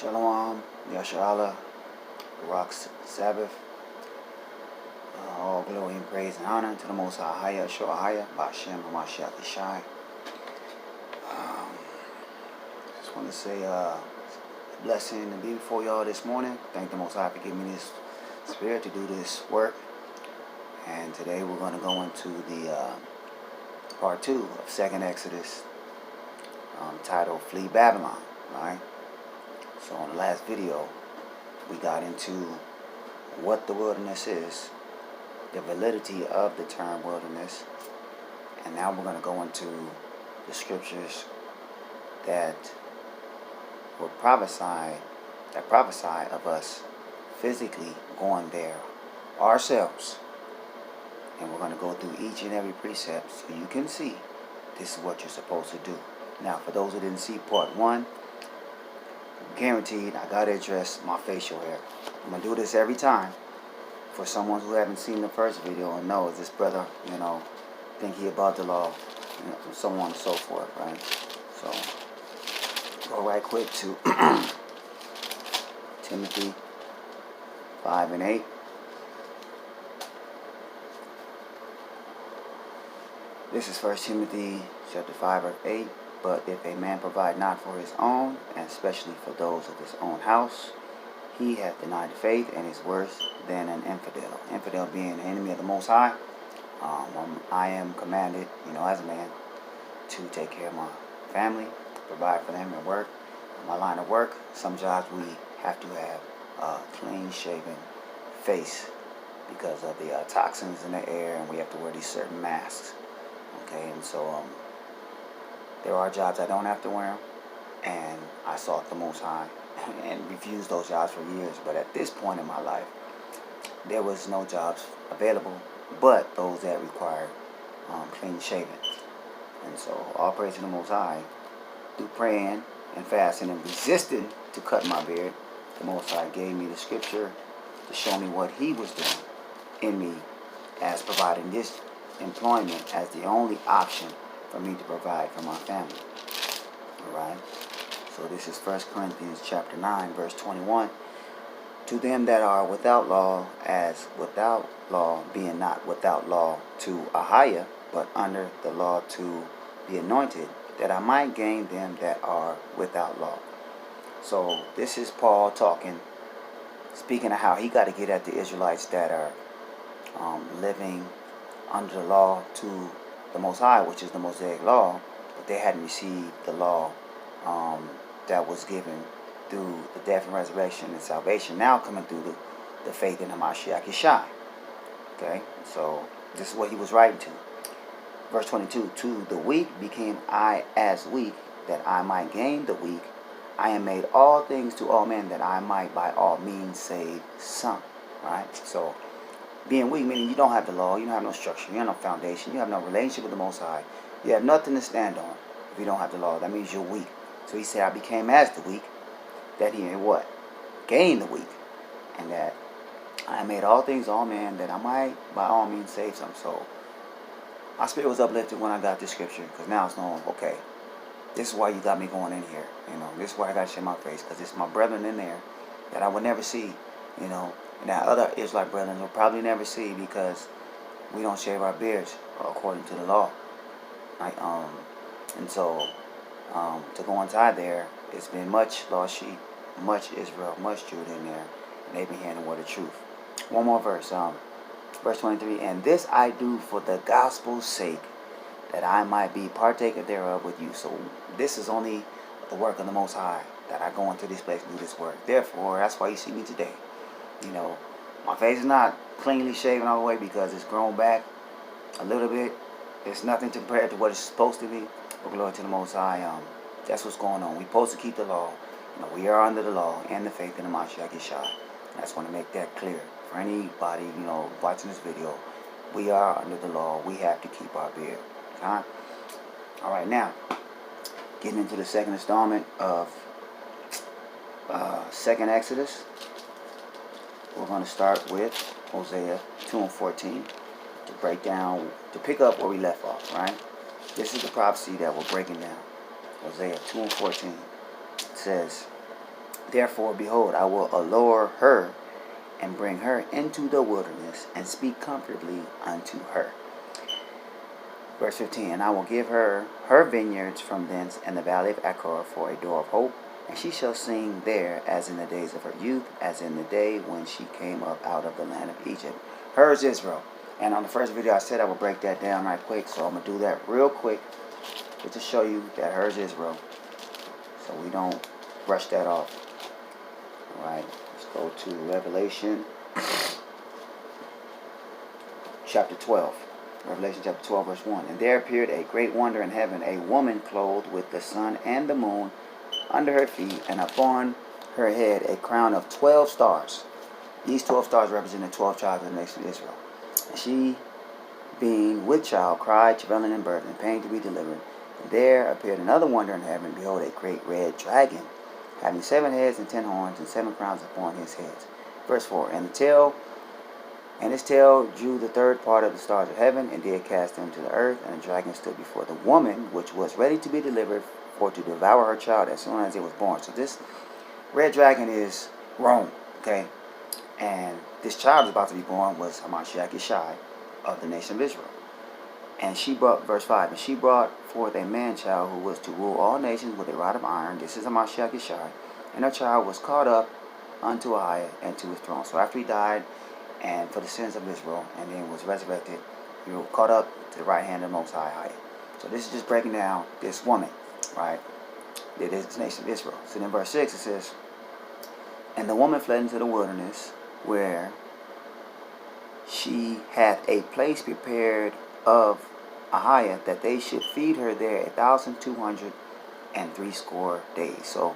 Shalom, Yasharallah, Barak Sabbath. All glory and praise and honor to the Most High, Haya, Shoahaya, Ba'ashem, Hamashiach, Yishai. Just want to say a blessing to be before y'all this morning. Thank the Most High for giving me this spirit to do this work. And today we're going to go into the part 2 of 2nd Exodus, titled Flee Babylon, right? So in the last video, we got into what the wilderness is, the validity of the term wilderness, and now we're going to go into the scriptures that will prophesy of us physically going there ourselves. And we're going to go through each and every precept so you can see this is what you're supposed to do. Now, for those who didn't see part 1, guaranteed I got to address my facial hair. I'm going to do this every time. For someone who haven't seen the first video and knows this brother, think he about the law, so on and so forth, right? So, go right quick to Timothy 5 and 8. This is 1 Timothy chapter 5 verse 8. But if a man provide not for his own, and especially for those of his own house, he hath denied faith and is worse than an infidel. Infidel being an enemy of the Most High. I am commanded, as a man, to take care of my family, provide for them at work. In my line of work, some jobs we have to have a clean-shaven face because of the toxins in the air, and we have to wear these certain masks. Okay, and so there are jobs I don't have to wear them, and I sought the Most High and refused those jobs for years. But at this point in my life, there was no jobs available but those that required clean shaven. And so all praise to the Most High, through praying and fasting and resisting to cut my beard, the Most High gave me the scripture to show me what he was doing in me as providing this employment as the only option for me to provide for my family. Alright? So this is 1 Corinthians chapter 9, verse 21. To them that are without law, as without law, being not without law to Ahiah, but under the law to the anointed, that I might gain them that are without law. So this is Paul talking, speaking of how he got to get at the Israelites that are living under the law to the Most High, which is the Mosaic law, but they hadn't received the law that was given through the death and resurrection and salvation, now coming through the faith in Hamashiach Yishai. Okay, so this is what he was writing to. Verse 22, to the weak became I as weak, that I might gain the weak. I am made all things to all men, that I might by all means save some. Right? So, being weak meaning you don't have the law, you don't have no structure, you have no foundation, you have no relationship with the Most High. You have nothing to stand on if you don't have the law. That means you're weak. So he said, I became as the weak, that he may what? Gain the weak. And that I made all things all men, that I might by all means save some. So my spirit was uplifted when I got this scripture, because now it's known, okay, this is why you got me going in here. This is why I got to share my face, because it's my brethren in there that I would never see, and that other Israelite brethren will probably never see, because we don't shave our beards according to the law. Right? And so to go inside there, it's been much lost sheep, much Israel, much Judah in there, and they've been hearing the word of truth. One more verse, verse 23, and this I do for the gospel's sake, that I might be partaker thereof with you. So this is only the work of the Most High, that I go into this place and do this work. Therefore, that's why you see me today. My face is not cleanly shaven all the way because it's grown back a little bit. It's nothing compared to what it's supposed to be. But glory to the Most High. That's what's going on. We're supposed to keep the law. We are under the law and the faith in the Mashiach Yeshua. I just want to make that clear for anybody, watching this video. We are under the law. We have to keep our beard. Okay? All right, now getting into the second installment of 2nd Exodus. We're going to start with Hosea 2 and 14 to pick up where we left off, right? This is the prophecy that we're breaking down. Hosea 2 and 14. It says, Therefore, behold, I will allure her and bring her into the wilderness and speak comfortably unto her. Verse 15, and I will give her her vineyards from thence and the valley of Achor for a door of hope, and she shall sing there as in the days of her youth, as in the day when she came up out of the land of Egypt. Hers Israel. And on the first video I said I would break that down right quick, so I'm going to do that real quick just to show you that hers Israel, so we don't brush that off. Alright, let's go to Revelation chapter 12. Revelation chapter 12 verse 1. And there appeared a great wonder in heaven, a woman clothed with the sun and the moon under her feet, and upon her head a crown of 12 stars. These 12 stars represent the 12 tribes of the nation of Israel. And she, being with child, cried, travailing in birth, and pain to be delivered. And there appeared another wonder in heaven, behold, a great red dragon, having 7 heads and 10 horns, and 7 crowns upon his heads. Verse 4. And his tail drew the third part of the stars of heaven, and did cast them to the earth. And the dragon stood before the woman, which was ready to be delivered, for to devour her child as soon as it was born. So this red dragon is Rome, okay? And this child is about to be born was Hamashiach Yeshai of the nation of Israel. And she brought, verse 5, and she brought forth a man-child who was to rule all nations with a rod of iron. This is Hamashiach Yeshai. And her child was caught up unto Ahiah and to his throne. So after he died, and for the sins of Israel, and then was resurrected, he was caught up to the right hand of the Most High. So this is just breaking down this woman, right? It is the nation of Israel. So then verse 6 it says, and the woman fled into the wilderness, where she hath a place prepared of Ahiah, that they should feed her there 1,260 days. So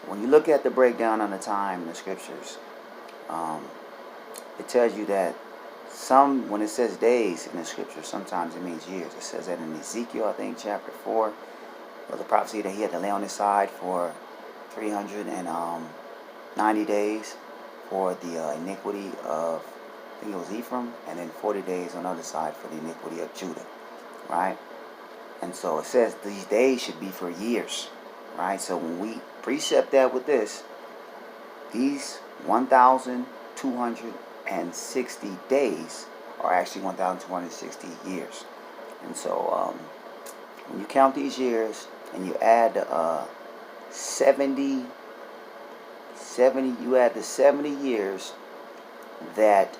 when you look at the breakdown on the time in the scriptures, it tells you that when it says days in the scripture, sometimes it means years. It says that in Ezekiel, I think, chapter 4, was a prophecy that he had to lay on his side for 390 days for the iniquity of, I think it was Ephraim, and then 40 days on the other side for the iniquity of Judah, right? And so it says these days should be for years, right? So when we precept that with this, these 1,260 days are actually 1,260 years. And so when you count these years and you add 70, you add the 70 years that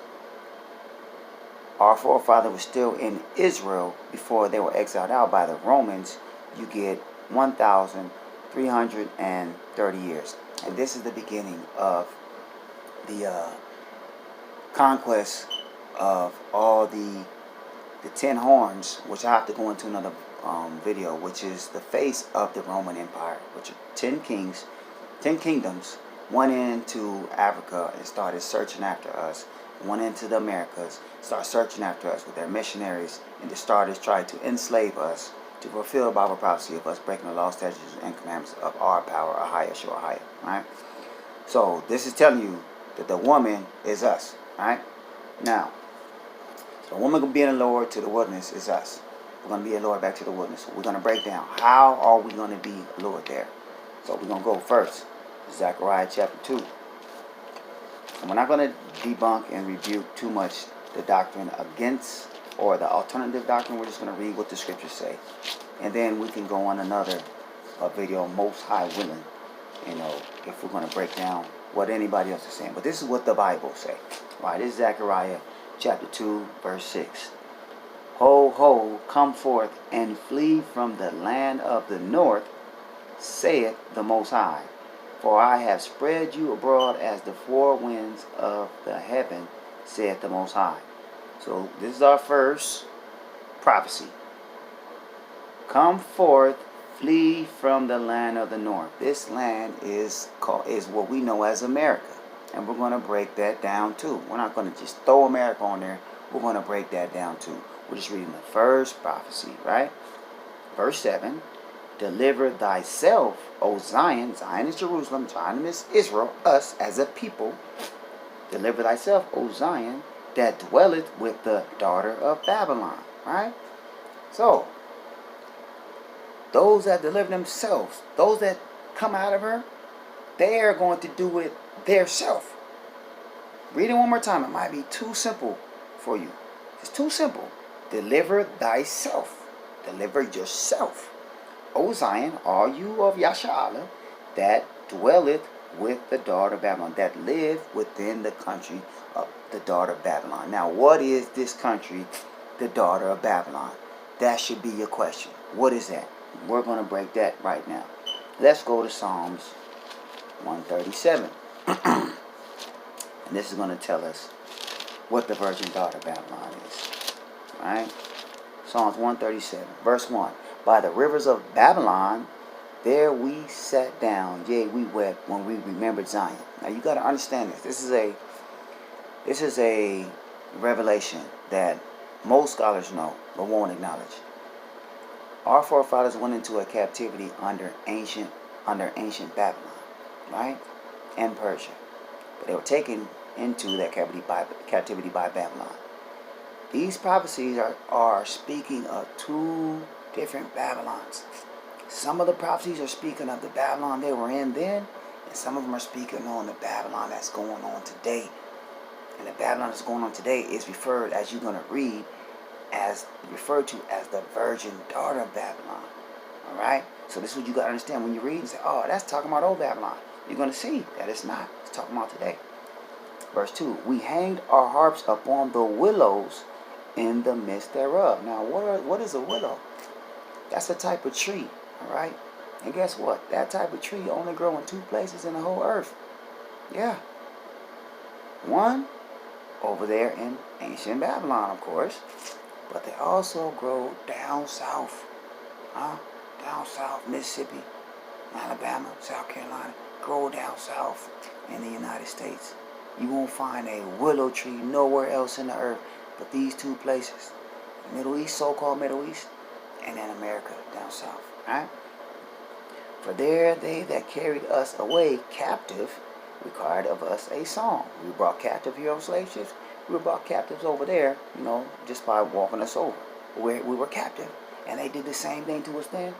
our forefather was still in Israel before they were exiled out by the Romans, you get 1,330 years. And this is the beginning of the conquest of all the 10 horns, which I have to go into another video, which is the face of the Roman Empire, which are 10 kings, 10 kingdoms, went into Africa and started searching after us, went into the Americas, started searching after us with their missionaries, and they started trying to enslave us to fulfill Bible prophecy of us breaking the law, statutes, and commandments of our power, Ahiah, Shoah, right? So this is telling you that the woman is us, right? Now, the woman being allured to the wilderness is us. We're going to be allured back to the wilderness. So we're going to break down how are we going to be allured there. So we're going to go first, Zechariah chapter 2. And we're not going to debunk and rebuke too much the doctrine against or the alternative doctrine. We're just going to read what the scriptures say. And then we can go on another video, most high willing, if we're going to break down what anybody else is saying. But this is what the Bible say. Right, this is Zechariah chapter 2, verse 6. Ho, ho, come forth and flee from the land of the north, saith the Most High. For I have spread you abroad as the four winds of the heaven, saith the Most High. So this is our first prophecy. Come forth, flee from the land of the north. This land is what we know as America. And we're going to break that down too. We're not going to just throw America on there. We're going to break that down too. We're just reading the first prophecy, right? Verse 7. Deliver thyself, O Zion. Zion is Jerusalem. Zion is Israel. Us as a people. Deliver thyself, O Zion, that dwelleth with the daughter of Babylon. Right? So, those that deliver themselves, those that come out of her, they are going to do it theirself. Read it one more time. It might be too simple for you. It's too simple. Deliver thyself. Deliver yourself. O Zion, all you of Yasharahla, that dwelleth with the daughter of Babylon, that live within the country of the daughter of Babylon. Now, what is this country, the daughter of Babylon? That should be your question. What is that? We're going to break that right now. Let's go to Psalms 137. And this is going to tell us what the virgin daughter of Babylon is. Right? Psalms 137, verse 1. By the rivers of Babylon, there we sat down, yea, we wept when we remembered Zion. Now you got to understand this. This is a revelation that most scholars know but won't acknowledge. Our forefathers went into a captivity under ancient Babylon, right, and Persia, but they were taken into that captivity by Babylon. These prophecies are speaking of two different Babylons. Some of the prophecies are speaking of the Babylon they were in then, and some of them are speaking on the Babylon that's going on today. And the Babylon that's going on today is referred, as you're going to read, as referred to as the virgin daughter of Babylon. All right? So this is what you got to understand when you read and say, oh, that's talking about old Babylon. You're going to see that it's not. It's talking about today. Verse 2, we hanged our harps upon the willows in the midst thereof. Now, what is a willow? That's a type of tree, all right? And guess what? That type of tree only grows in two places in the whole earth. Yeah. One, over there in ancient Babylon, of course. But they also grow down south. Down south, Mississippi, Alabama, South Carolina. Grow down south in the United States. You won't find a willow tree nowhere else in the earth but these two places. The Middle East, so-called Middle East, and then America down south. Right? For there they that carried us away captive required of us a song. We were brought captive here on slave ships. We were brought captives over there, just by walking us over. We were captive. And they did the same thing to us then.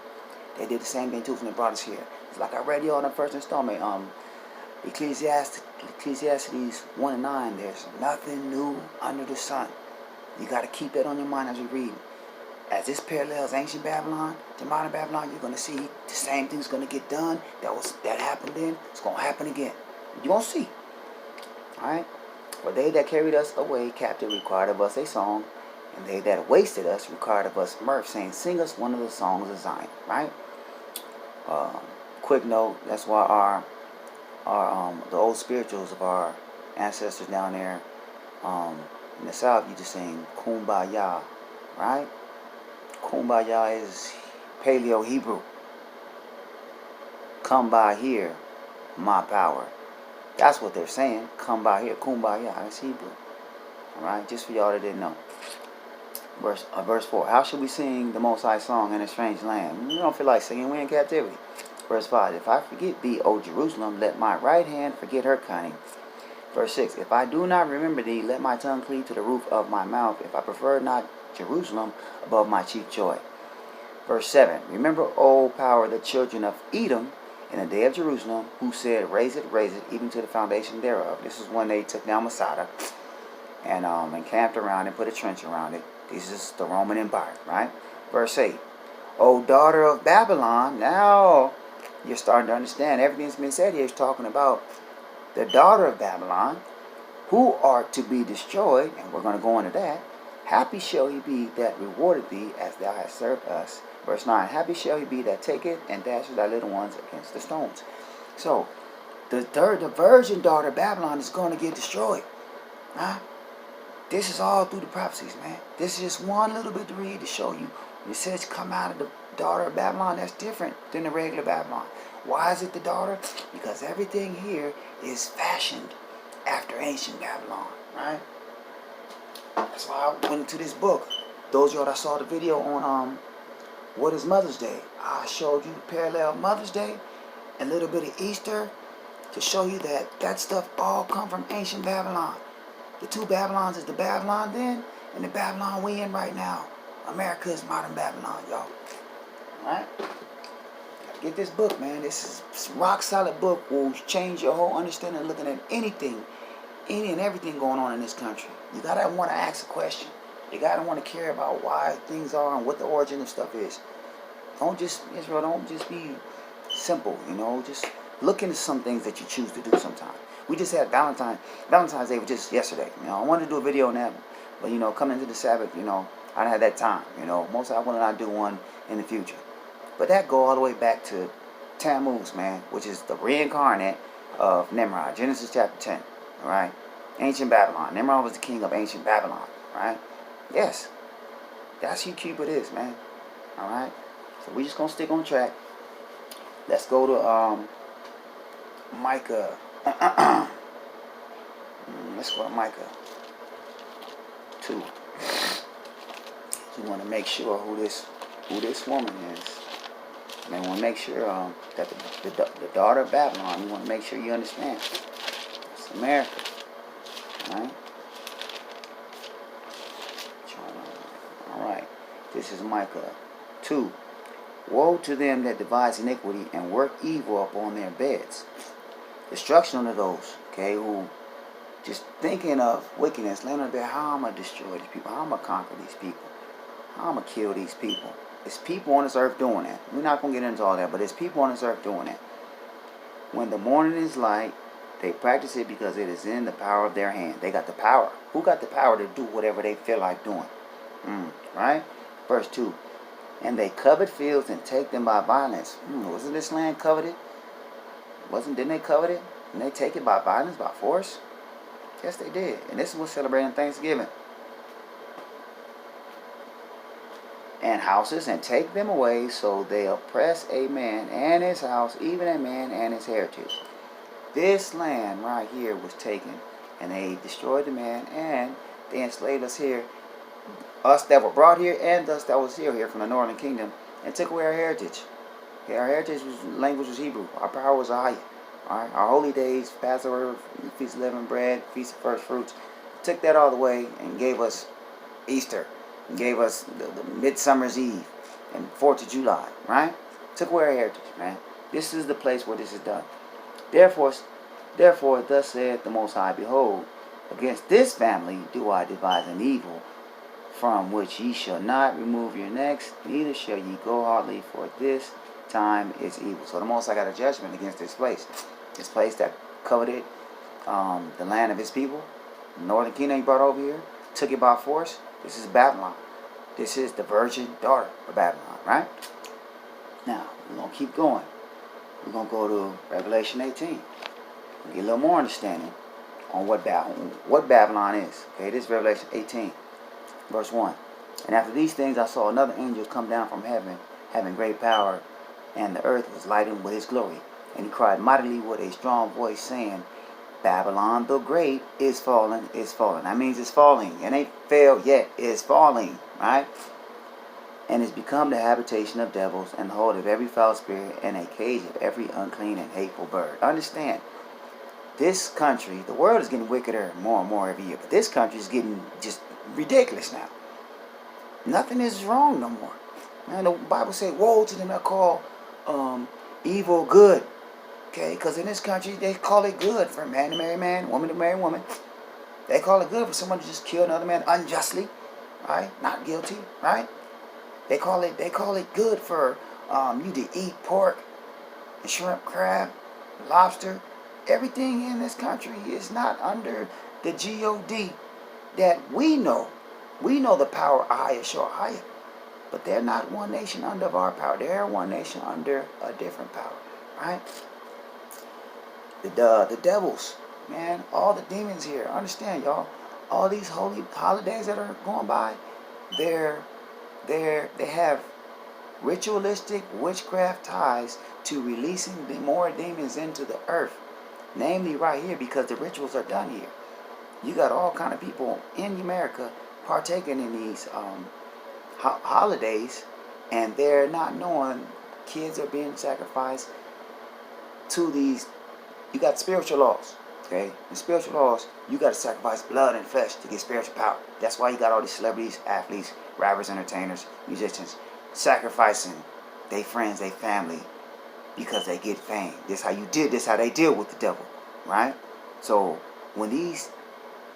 They did the same thing to us when they brought us here. It's like I read you on the first installment. Ecclesiastes 1:9. There's nothing new under the sun. You got to keep that on your mind as we read. As this parallels ancient Babylon to modern Babylon, you're going to see the same thing's going to get done. That happened then. It's going to happen again. You're going to see. All right? For they that carried us away captive required of us a song, and they that wasted us required of us mirth, saying, sing us one of the songs of Zion. Right? Quick note, that's why the old spirituals of our ancestors down there in the South, you just sing Kumbaya, right? Kumbaya is Paleo Hebrew. Come by here, my power. That's what they're saying. Come by here, Kumbaya. That's Hebrew. All right, just for y'all that didn't know. Verse 4. How should we sing the Most High song in a strange land? We don't feel like singing. We're in captivity. Verse 5. If I forget thee, O Jerusalem, let my right hand forget her cunning. Verse 6. If I do not remember thee, let my tongue cleave to the roof of my mouth. If I prefer not Jerusalem above my chief joy. Verse 7. Remember, O power, the children of Edom, in the day of Jerusalem, who said, raise it, even to the foundation thereof. This is when they took down Masada and encamped around and put a trench around it. This is the Roman Empire, right? Verse 8. O daughter of Babylon. Now you're starting to understand everything that's been said here is talking about the daughter of Babylon, who are to be destroyed, and we're going to go into that. Happy shall he be that rewarded thee as thou hast served us. Verse 9. Happy shall he be that taketh and dashes thy little ones against the stones. So, the virgin daughter of Babylon is going to get destroyed. Huh? This is all through the prophecies, man. This is just one little bit to read to show you. When it says come out of the daughter of Babylon, that's different than the regular Babylon. Why is it the daughter? Because everything here is fashioned after ancient Babylon, right? That's why I went into this book. Those of y'all that saw the video on what is Mother's Day, I showed you the parallel of Mother's Day, a little bit of Easter, to show you that stuff all come from ancient Babylon. The two Babylons is the Babylon then and the Babylon we in right now. America is modern Babylon, y'all. Alright? Gotta Get this book, man. This is rock solid book. Will change your whole understanding of looking at anything, any and everything going on in this country. You gotta want to ask a question. You gotta want to care about why things are and what the origin of stuff is. Don't just, Israel, don't just be simple, just look into some things that you choose to do sometimes. We just had Valentine's Day was just yesterday. I wanted to do a video on that, but coming into the Sabbath, I don't have that time. Most I want to do one in the future. But that go all the way back to Tammuz, man, which is the reincarnate of Nimrod. Genesis chapter 10, all right? Ancient Babylon. Nimrod was the king of ancient Babylon, right? Yes, that's who Cupid is, man, all right? So we just going to stick on track. Let's go to Micah. Let's go to Micah 2. You want to make sure who this woman is. And want to make sure that the daughter of Babylon. You want to make sure you understand. It's America, right? All right. This is Micah 2. Woe to them that devise iniquity and work evil upon their beds. Destruction unto those, okay, who just thinking of wickedness, laying on their bed, how I'm going to destroy these people, how I'm going to conquer these people, how I'm going to kill these people. It's people on this earth doing that. We're not going to get into all that, but it's people on this earth doing that. When the morning is light, they practice it because it is in the power of their hand. They got the power. Who got the power to do whatever they feel like doing? Right? Verse 2. And they covet fields and take them by violence. Wasn't this land coveted? Didn't they covet it? And they take it by violence, by force? Yes, they did. And this is what's celebrating Thanksgiving. And houses, and take them away, so they oppress a man and his house, even a man and his heritage. This land right here was taken, and they destroyed the man, and they enslaved us here, us that were brought here, and us that was here from the northern kingdom, and took away our heritage. Okay, our heritage language was Hebrew. Our power was Ahia. Alright, our holy days, Passover, Feast of Leavened Bread, Feast of First Fruits, took that all the way and gave us Easter. Gave us the Midsummer's Eve and 4th of July, right? Took away our heritage, man. This is the place where this is done. Therefore, thus saith the Most High, behold, against this family do I devise an evil, from which ye shall not remove your necks, neither shall ye go hardly, for this time is evil. So the Most High got a judgment against this place that coveted the land of his people, the northern kingdom he brought over here, took it by force. This is Babylon. This is the virgin daughter of Babylon, right? Now, we're going to keep going. We're going to go to Revelation 18. Get a little more understanding on what Babylon is. Okay, this is Revelation 18, verse 1. And after these things I saw another angel come down from heaven, having great power, and the earth was lightened with his glory. And he cried mightily with a strong voice, saying, Babylon the Great is fallen, is fallen. That means it's falling. It ain't failed yet. It's falling, right? And it's become the habitation of devils, and the hold of every foul spirit, and a cage of every unclean and hateful bird. Understand, this country, the world is getting wickeder more and more every year, but this country is getting just ridiculous now. Nothing is wrong no more. Man, the Bible says, woe to them that call evil good. Okay, because in this country, they call it good for a man to marry a man, woman to marry a woman. They call it good for someone to just kill another man unjustly, right? Not guilty, right? They call it good for you to eat pork, and shrimp, crab, lobster. Everything in this country is not under the God that we know. We know the power of Ahia Shor, but they're not one nation under our power. They're one nation under a different power, right? The devils, man, all the demons here. Understand, y'all. All these holy holidays that are going by, they have ritualistic witchcraft ties to releasing more demons into the earth. Namely, right here, because the rituals are done here. You got all kind of people in America partaking in these holidays, and they're not knowing kids are being sacrificed to these. You got spiritual laws, okay? In spiritual laws, you got to sacrifice blood and flesh to get spiritual power. That's why you got all these celebrities, athletes, rappers, entertainers, musicians sacrificing their friends, their family, because they get fame. This how you did. This how they deal with the devil, right? So when these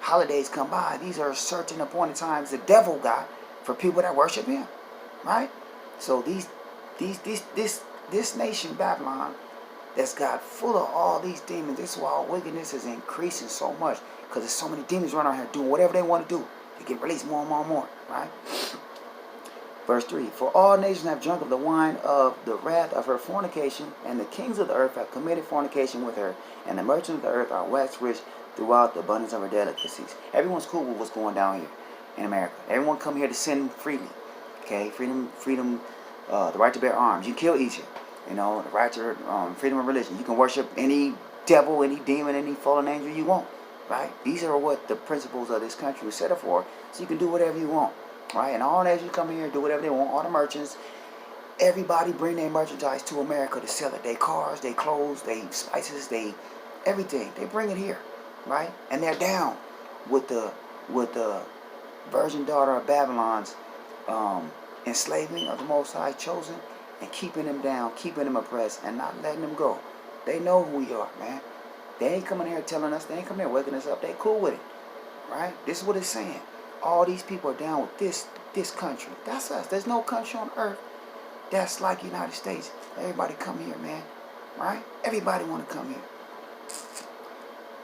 holidays come by, these are certain appointed times the devil got for people that worship him, right? So this nation Babylon that's got full of all these demons. This is why all wickedness is increasing so much, because there's so many demons running around here doing whatever they want to do. They get released more and more and more, right? Verse 3, for all nations have drunk of the wine of the wrath of her fornication, and the kings of the earth have committed fornication with her, and the merchants of the earth are waxed rich throughout the abundance of her delicacies. Everyone's cool with what's going down here in America. Everyone come here to sin freely. Okay, freedom, the right to bear arms. You kill Egypt. You know, the right to freedom of religion. You can worship any devil, any demon, any fallen angel you want. Right? These are what the principles of this country was set up for. So you can do whatever you want. Right? And all nations come here and do whatever they want. All the merchants, everybody bring their merchandise to America to sell it. Their cars, their clothes, their spices, they everything. They bring it here. Right? And they're down with the virgin daughter of Babylon's enslaving of the Most High chosen, and keeping them down, keeping them oppressed, and not letting them go. They know who we are, man. They ain't coming here telling us. They ain't coming here waking us up. They cool with it, right? This is what it's saying. All these people are down with this country. That's us. There's no country on earth that's like the United States. Everybody come here, man, right? Everybody want to come here.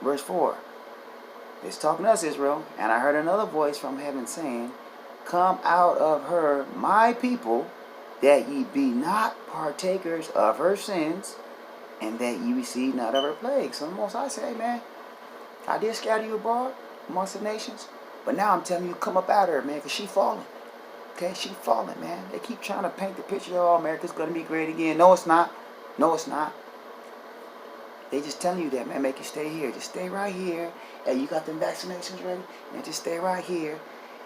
Verse 4. It's talking to us, Israel. And I heard another voice from heaven saying, come out of her, my people, that ye be not partakers of her sins, and that ye receive not of her plagues. So the Most High say, hey, man, I did scatter you abroad amongst the nations, but now I'm telling you, come up out of her, man, because she falling. Okay, she falling, man. They keep trying to paint the picture of, oh, America's going to be great again. No, it's not. No, it's not. They just telling you that, man, make you stay here. Just stay right here. Hey, you got them vaccinations ready? Man, just stay right here.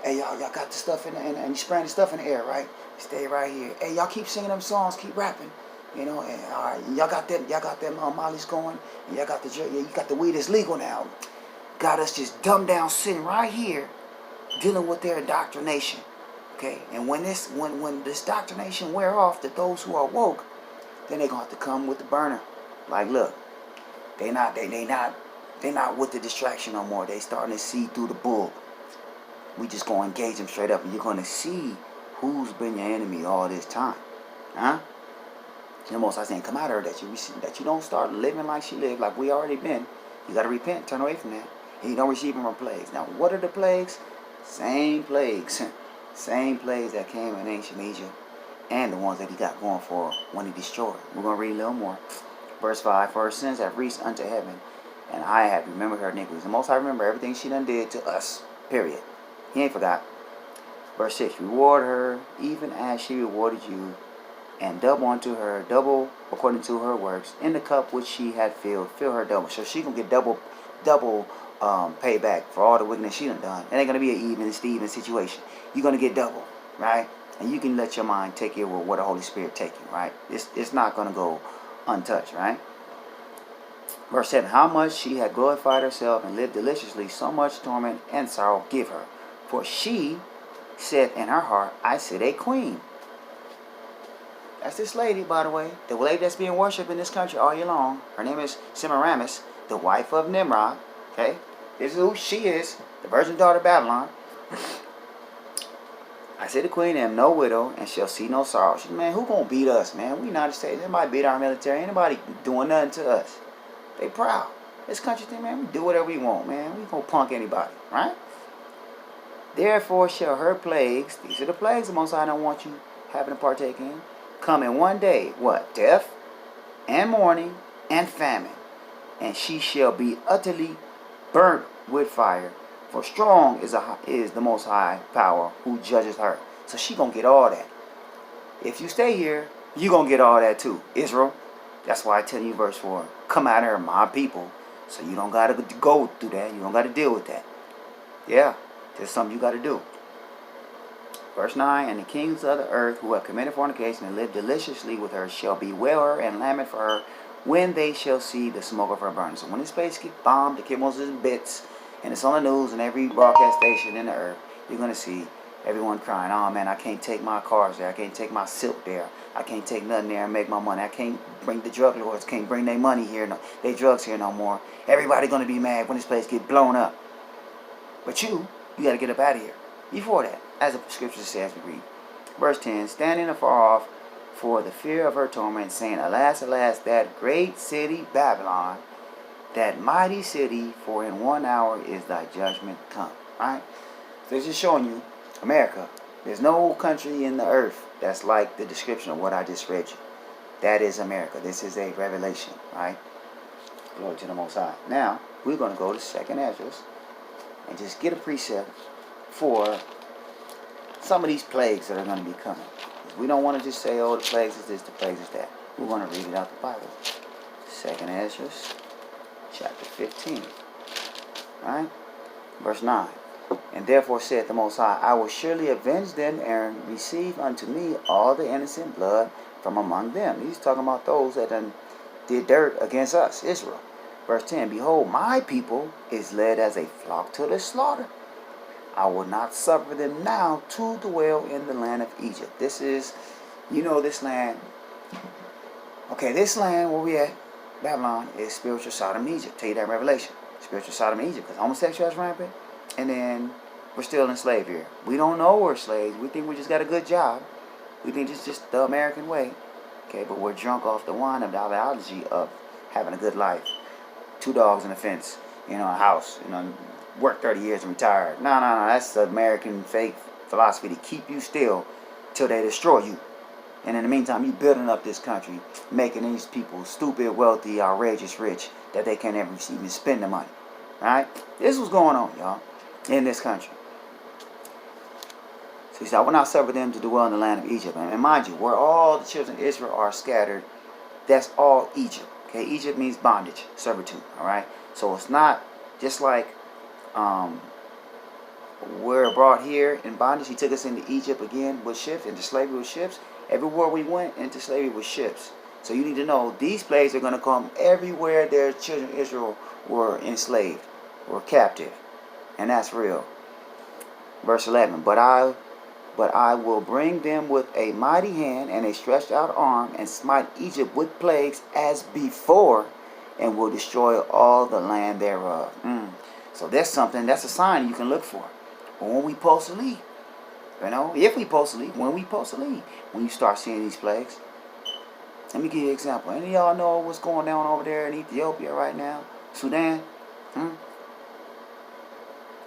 Hey, y'all got the stuff in the, and you spraying the stuff in the air, right? Stay right here. Hey, y'all keep singing them songs, keep rapping. You know, and all right, y'all got them mollies going, and y'all got you got the weed that's legal now. Got us just dumbed down sitting right here, dealing with their indoctrination. Okay, and when this indoctrination wear off, to those who are woke, then they're gonna have to come with the burner. Like, look, they not with the distraction no more. They starting to see through the bull. We just gonna engage them straight up, and you're gonna see who's been your enemy all this time, huh? The Most High saying, come out of her, that you don't start living like she lived, like we already been. You gotta repent, turn away from that, and you don't receive more plagues. Now, what are the plagues? Same plagues, same plagues that came in ancient Egypt, and the ones that he got going for when he destroyed. We're gonna read a little more. Verse 5: for her sins have reached unto heaven, and I have remembered her iniquities. The Most High remember everything she done did to us. Period. He ain't forgot. Verse 6, reward her even as she rewarded you, and double unto her, double according to her works. In the cup which she had filled, fill her double. So she gonna get double payback for all the wickedness she done. It ain't gonna be an even Steven situation. You're gonna get double, right? And you can let your mind take you with what the Holy Spirit take you, right? It's not gonna go untouched, right? Verse 7, how much she had glorified herself and lived deliciously, so much torment and sorrow give her. For she said in her heart, I sit a queen. That's this lady, by the way. The lady that's being worshipped in this country all year long. Her name is Semiramis, the wife of Nimrod. Okay? This is who she is. The virgin daughter of Babylon. I sit a queen and am no widow, and shall see no sorrow. She said, man, who gonna beat us, man? We United States. Anybody beat our military. Anybody doing nothing to us. They proud. This country thing, man, we do whatever we want, man. We gonna punk anybody, right? Therefore shall her plagues, these are the plagues the Most High don't want you having to partake in, come in one day, what? Death, and mourning, and famine. And she shall be utterly burnt with fire. For strong is the Most High power who judges her. So she gonna get all that. If you stay here, you gonna get all that too, Israel. That's why I tell you verse 4, come out of her, my people. So you don't gotta go through that. You don't gotta deal with that. Yeah. There's something you got to do. Verse 9, and the kings of the earth who have committed fornication and lived deliciously with her shall bewail her and lament for her when they shall see the smoke of her burning. So when this place gets bombed, the Kimmels in bits, and it's on the news and every broadcast station in the earth, you're going to see Everyone crying, oh man, I can't take my cars there. I can't take my silk there. I can't take nothing there and make my money. I can't bring the drug lords, can't bring their money here, no, their drugs here no more. Everybody going to be mad when this place get blown up. But you got to get up out of here. Before that, as the scripture says, we read. Verse 10, standing afar off for the fear of her torment, saying, alas, alas, that great city Babylon, that mighty city, for in 1 hour is thy judgment come. Right? So it's just showing you, America, there's no country in the earth that's like the description of what I just read you. That is America. This is a revelation, right? Glory to the Most High. Now, we're going to go to 2nd Ezra and just get a precept for some of these plagues that are going to be coming. We don't want to just say, oh, the plagues is this, the plagues is that. We want to read it out the Bible. 2nd Ezra, chapter 15. Right? Verse 9. And therefore saith the Most High, I will surely avenge them and receive unto me all the innocent blood from among them. He's talking about those that did dirt against us, Israel. Verse 10, behold, my people is led as a flock to the slaughter. I will not suffer them now to dwell in the land of Egypt. This is, this land. Okay, this land where we at, Babylon, is spiritual Sodom and Egypt. Tell you that in Revelation. Spiritual Sodom and Egypt. Because homosexuality is rampant. And then we're still enslaved here. We don't know we're slaves. We think we just got a good job. We think it's just the American way. Okay, but we're drunk off the wine of the ideology of having a good life. 2 dogs in a fence, a house, work 30 years and retire. No, that's the American fake philosophy to keep you still till they destroy you. And in the meantime, you building up this country, making these people stupid, wealthy, outrageous rich that they can't ever even spend the money. Right? This is what's going on, y'all, in this country. So he said, I will not suffer them to dwell in the land of Egypt. And mind you, where all the children of Israel are scattered, that's all Egypt. Okay, Egypt means bondage, servitude. All right, so it's not just like we're brought here in bondage. He took us into Egypt again with ships, into slavery with ships. Everywhere we went into slavery with ships. So you need to know these plagues are going to come everywhere their children of Israel were enslaved, were captive, and that's real. Verse 11. But I will bring them with a mighty hand and a stretched out arm, and smite Egypt with plagues as before, and will destroy all the land thereof. So that's a sign you can look for. When we supposed to leave. If we supposed to leave, when we supposed to leave. When you start seeing these plagues. Let me give you an example. Any of y'all know what's going on over there in Ethiopia right now? Sudan?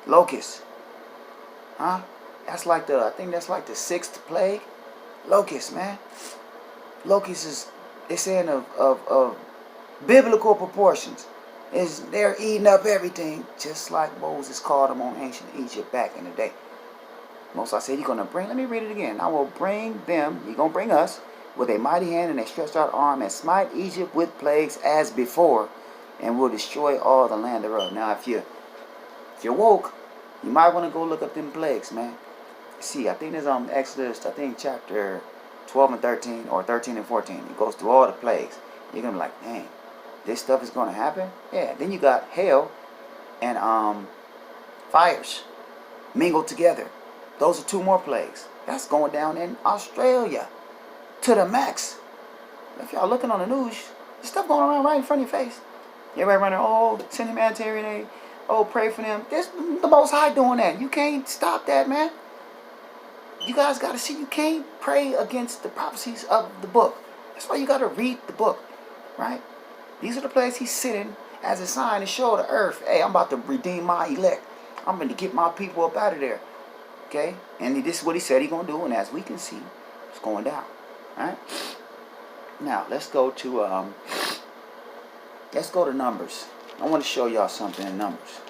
Locusts. Huh? I think that's like the 6th plague. Locusts, man. Locusts they're saying of biblical proportions. They're eating up everything, just like Moses called them on ancient Egypt back in the day. Moses said, let me read it again. I will bring them, he's going to bring us, with a mighty hand and a stretched out arm, and smite Egypt with plagues as before, and will destroy all the land thereof. Now, if you're woke, you might want to go look up them plagues, man. See, I think there's Exodus, chapter 12 and 13, or 13 and 14. It goes through all the plagues. You're going to be like, dang, this stuff is going to happen? Yeah, then you got hail and fires mingled together. Those are 2 more plagues. That's going down in Australia to the max. If y'all looking on the news, there's stuff going around right in front of your face. Everybody running, send humanitarian aid. Pray for them. There's the Most High doing that. You can't stop that, man. You guys got to see, you can't pray against the prophecies of the book. That's why you got to read the book, right? These are the places he's sitting as a sign to show the earth, hey, I'm about to redeem my elect. I'm going to get my people up out of there. Okay? And this is what he said he's going to do. And as we can see, it's going down. All right? Now, let's go to Numbers. I want to show y'all something in Numbers.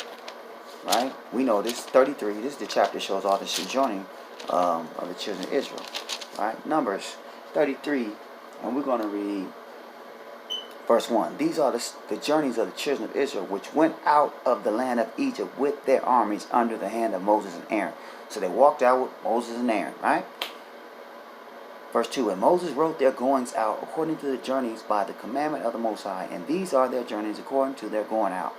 Right? We know this 33. This is the chapter that shows all the sojourning of the children of Israel. Right? Numbers 33. And we're going to read verse 1. These are the journeys of the children of Israel, which went out of the land of Egypt with their armies under the hand of Moses and Aaron. So they walked out with Moses and Aaron, right? Verse 2. And Moses wrote their goings out according to the journeys by the commandment of the Most High. And these are their journeys according to their going out.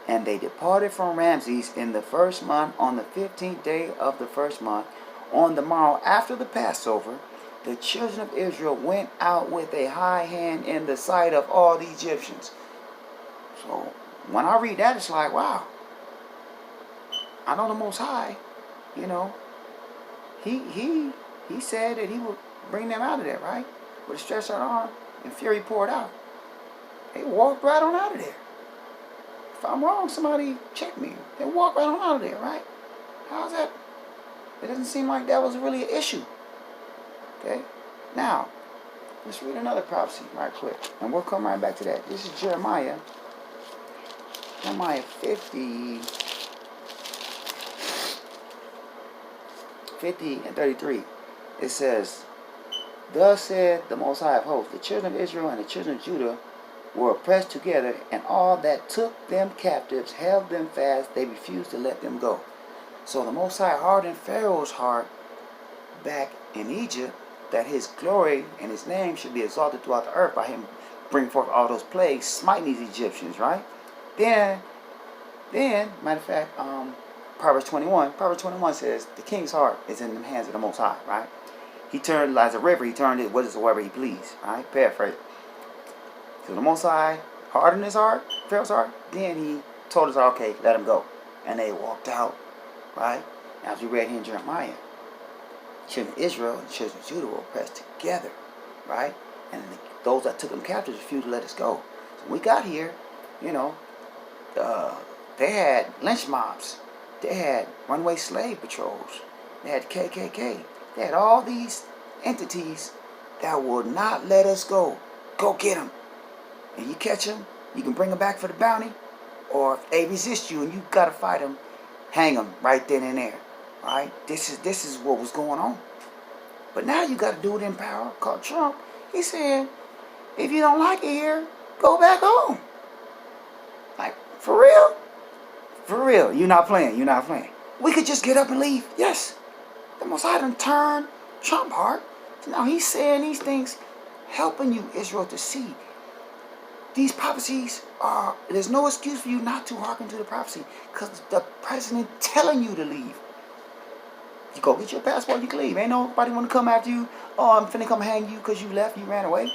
And they departed from Ramses in the 1st month on the 15th day of the 1st month On the morrow after the Passover, the children of Israel went out with a high hand in the sight of all the Egyptians. So when I read that, it's like, wow, I know the Most High, you know, he said that he would bring them out of there, right? With a stretched out arm and fury poured out. They walked right on out of there. If I'm wrong, somebody check me. They walked right on out of there, right? How's that? It doesn't seem like that was really an issue. Okay? Now, let's read another prophecy right quick. And we'll come right back to that. This is Jeremiah. Jeremiah 50 and 33. It says, Thus said the Most High of Hosts, the children of Israel and the children of Judah were oppressed together, and all that took them captives held them fast. They refused to let them go. So the Most High hardened Pharaoh's heart back in Egypt, that his glory and his name should be exalted throughout the earth by him bringing forth all those plagues, smiting these Egyptians, right? Then, matter of fact, Proverbs 21 says, the king's heart is in the hands of the Most High, right? He turned as a river, he turned it whatsoever he pleased, right? Paraphrase. So the Most High hardened his heart, Pharaoh's heart, then he told us, okay, let him go. And they walked out, right? As we read here in Jeremiah, children of Israel and children of Judah were oppressed together, right? And those that took them captives refused to let us go. So when we got here, you know, they had lynch mobs. They had runaway slave patrols. They had KKK. They had all these entities that would not let us go. Go get them. And you catch them, you can bring them back for the bounty. Or if they resist you and you got to fight them, hang them right then and there. Right? This is what was going on. But now you got a dude in power called Trump. He said, if you don't like it here, go back home. Like, for real? For real. You're not playing. We could just get up and leave. Yes. The Most High done turned Trump heart. So now he's saying these things, helping you, Israel, to see. These prophecies are, there's no excuse for you not to hearken to the prophecy. Because the president telling you to leave. You go get your passport, you can leave. Ain't nobody want to come after you. Oh, I'm finna come hang you because you left, you ran away.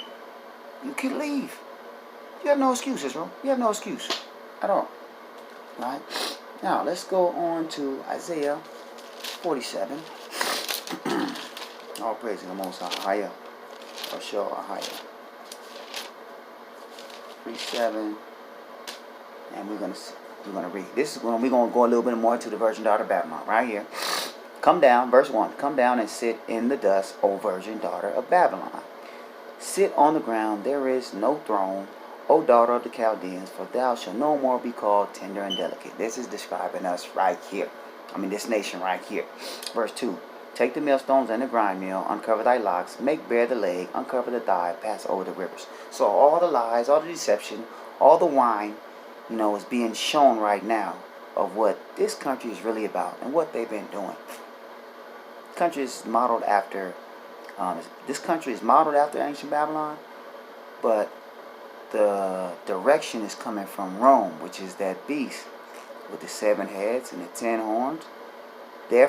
You can leave. You have no excuse, Israel. You have no excuse at all. Right? Now, let's go on to Isaiah 47. All praise to the Most High. Or show Higher. 37. And we're gonna read. This is when we're gonna go a little bit more into the virgin daughter of Babylon. Right here. Come down, verse 1. Come down and sit in the dust, O virgin daughter of Babylon. Sit on the ground, there is no throne, O daughter of the Chaldeans, for thou shalt no more be called tender and delicate. This is describing us right here. This nation right here. Verse 2. Take the millstones and the grind mill, uncover thy locks, make bare the leg, uncover the thigh, pass over the rivers. So all the lies, all the deception, all the wine, is being shown right now of what this country is really about and what they've been doing. Country is modeled after ancient Babylon, but the direction is coming from Rome, which is that beast with the 7 heads and the 10 horns. We're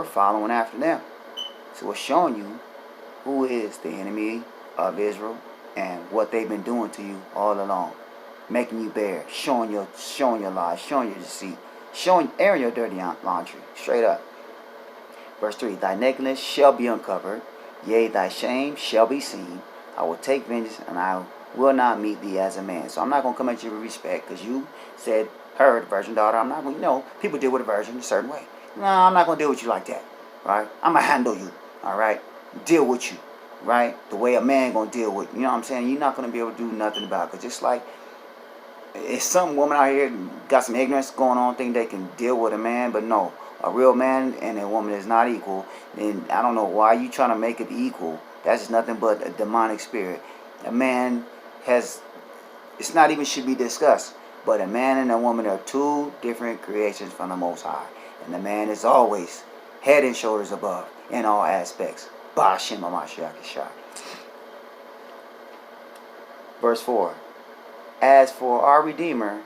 following after them. So we're showing you who is the enemy of Israel and what they've been doing to you all along, making you bare, showing your lies, showing your deceit, airing your dirty laundry, straight up. Verse 3, thy nakedness shall be uncovered, yea, thy shame shall be seen. I will take vengeance, and I will not meet thee as a man. So I'm not going to come at you with respect, because you said, the virgin daughter. I'm not going to, people deal with a virgin a certain way. No, I'm not going to deal with you like that, right? I'm going to handle you, all right? Deal with you, right? The way a man going to deal with you. You know what I'm saying? You're not going to be able to do nothing about it. Because just like, it's some woman out here got some ignorance going on, think they can deal with a man, but no. A real man and a woman is not equal. And I don't know why you trying to make it equal. That's just nothing but a demonic spirit. A man it's not even should be discussed. But a man and a woman are 2 different creations from the Most High. And the man is always head and shoulders above in all aspects. Ba'ashem HaMashiach Yeshua. Verse 4. As for our Redeemer,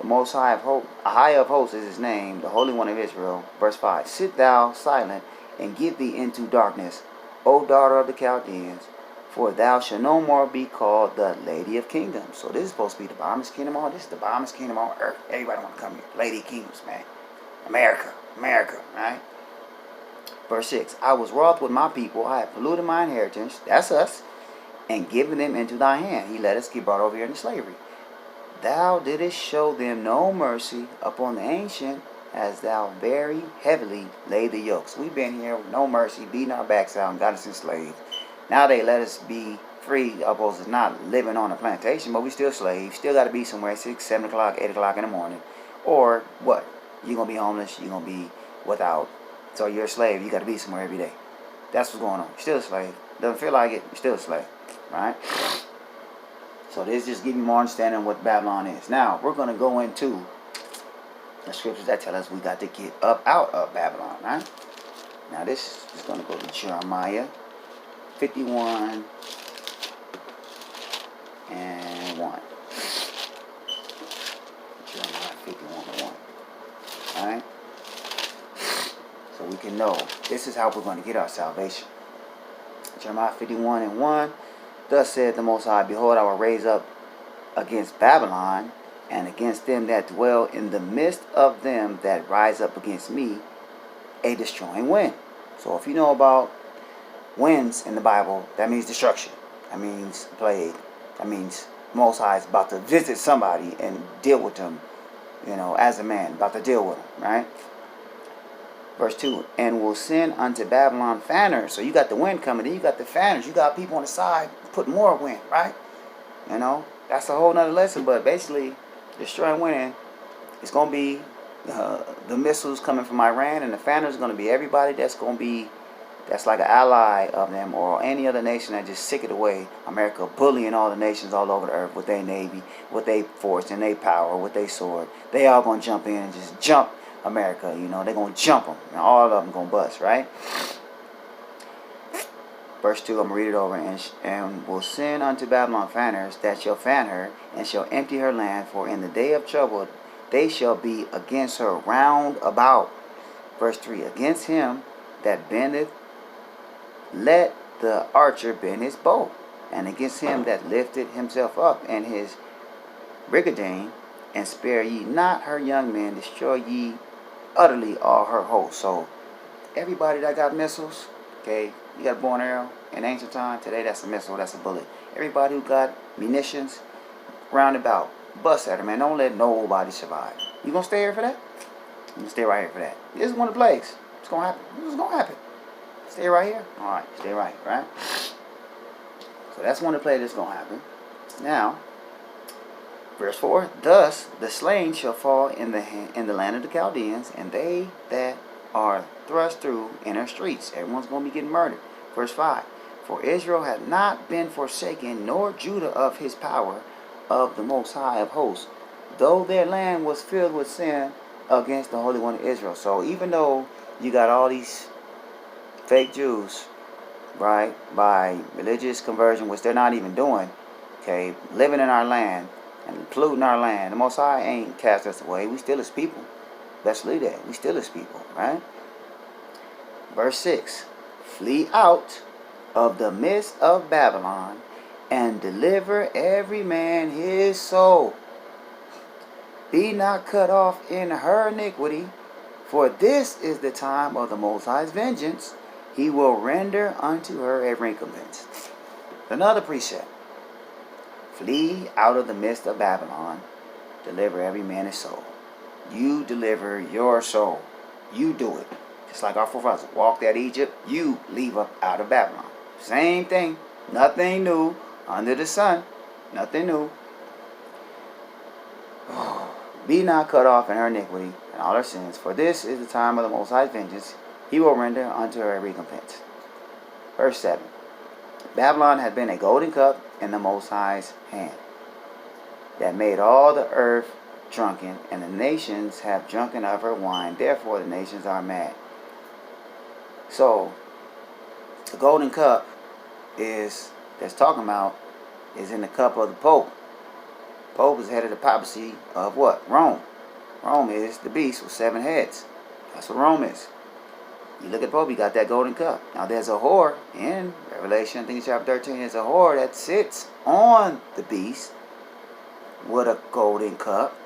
the Most High of Hosts is his name, the Holy One of Israel. Verse 5. Sit thou silent and get thee into darkness, O daughter of the Chaldeans, for thou shalt no more be called the Lady of Kingdoms. So this is supposed to be the bombest kingdom on. This is the bombest kingdom on earth. Everybody want to come here. Lady of Kingdoms, man. America, right? Verse 6, I was wroth with my people. I have polluted my inheritance. That's us. And given them into thy hand. He let us get brought over here into slavery. Thou didst show them no mercy upon the ancient, as thou very heavily laid the yokes. We've been here with no mercy, beating our backs out and got us enslaved. Now they let us be free, opposed to not living on a plantation, but we still slaves. Still got to be somewhere at 6, 7 o'clock, 8 o'clock in the morning. Or what? You're going to be homeless. You're going to be without. So you're a slave. You got to be somewhere every day. That's what's going on. You're still a slave. Doesn't feel like it. You're still a slave. Right? So this just give you more understanding of what Babylon is. Now, we're going to go into the scriptures that tell us we got to get up out of Babylon. Right? Now, this is going to go to Jeremiah 51 and 1. Jeremiah 51 and 1. Alright? So we can know this is how we're going to get our salvation. Jeremiah 51 and 1. Thus saith the Most High, behold, I will raise up against Babylon and against them that dwell in the midst of them that rise up against me a destroying wind. So if you know about winds in the Bible, that means destruction. That means plague. That means Most High is about to visit somebody and deal with them, as a man, about to deal with them, right? Verse 2, and will send unto Babylon fanners. So you got the wind coming, then you got the fanners. You got people on the side putting more wind, right? That's a whole nother lesson. But basically, destroying wind, it's going to be the missiles coming from Iran, and the fanners is going to be everybody that's like an ally of them, or any other nation that just sick it away. America bullying all the nations all over the earth with their navy, with their force and their power, with their sword. They all going to jump in and just jump America, they're going to jump them. And all of them going to bust, right? Verse 2, I'm going to read it over. And will send unto Babylon fanners that shall fan her, and shall empty her land, for in the day of trouble they shall be against her round about. Verse 3, against him that bendeth, let the archer bend his bow, and against him that lifted himself up and his brigandine, and spare ye not her young men, destroy ye utterly all her hosts. So everybody that got missiles, okay, you got a bow and arrow in ancient time, today that's a missile, that's a bullet. Everybody who got munitions, roundabout, bust at her, man. Don't let nobody survive. You gonna stay here for that? You gonna stay right here for that. This is one of the plagues. It's gonna happen. This is gonna happen. Stay right here? Alright, stay right, right? So that's one of the plagues that's gonna happen. Now, verse 4, thus the slain shall fall in the land of the Chaldeans, and they that are thrust through in her streets. Everyone's going to be getting murdered. Verse 5, for Israel hath not been forsaken, nor Judah of his power of the Most High of hosts, though their land was filled with sin against the Holy One of Israel. So even though you got all these fake Jews, right, by religious conversion, which they're not even doing, okay, living in our land and polluting our land, the Most High ain't cast us away. We still his people. Let's leave that. We still his people, right? Verse 6, flee out of the midst of Babylon, and deliver every man his soul. Be not cut off in her iniquity, for this is the time of the Most High's vengeance. He will render unto her a recompense. Another precept. Flee out of the midst of Babylon, deliver every man his soul. You deliver your soul. You do it. Just like our forefathers walked out of Egypt, you leave up out of Babylon. Same thing. Nothing new under the sun. Nothing new. Be not cut off in her iniquity and all her sins, for this is the time of the Most High's vengeance. He will render unto her a recompense. Verse 7. Babylon had been a golden cup in the Most High's hand, that made all the earth drunken, and the nations have drunken of her wine. Therefore the nations are mad. So, the golden cup that's talking about is in the cup of the Pope. Pope is head of the papacy of what? Rome. Rome is the beast with 7 heads. That's what Rome is. You look at Pope, you got that golden cup. Now there's a whore in Revelation, I think it's chapter 13, there's a whore that sits on the beast with a golden cup.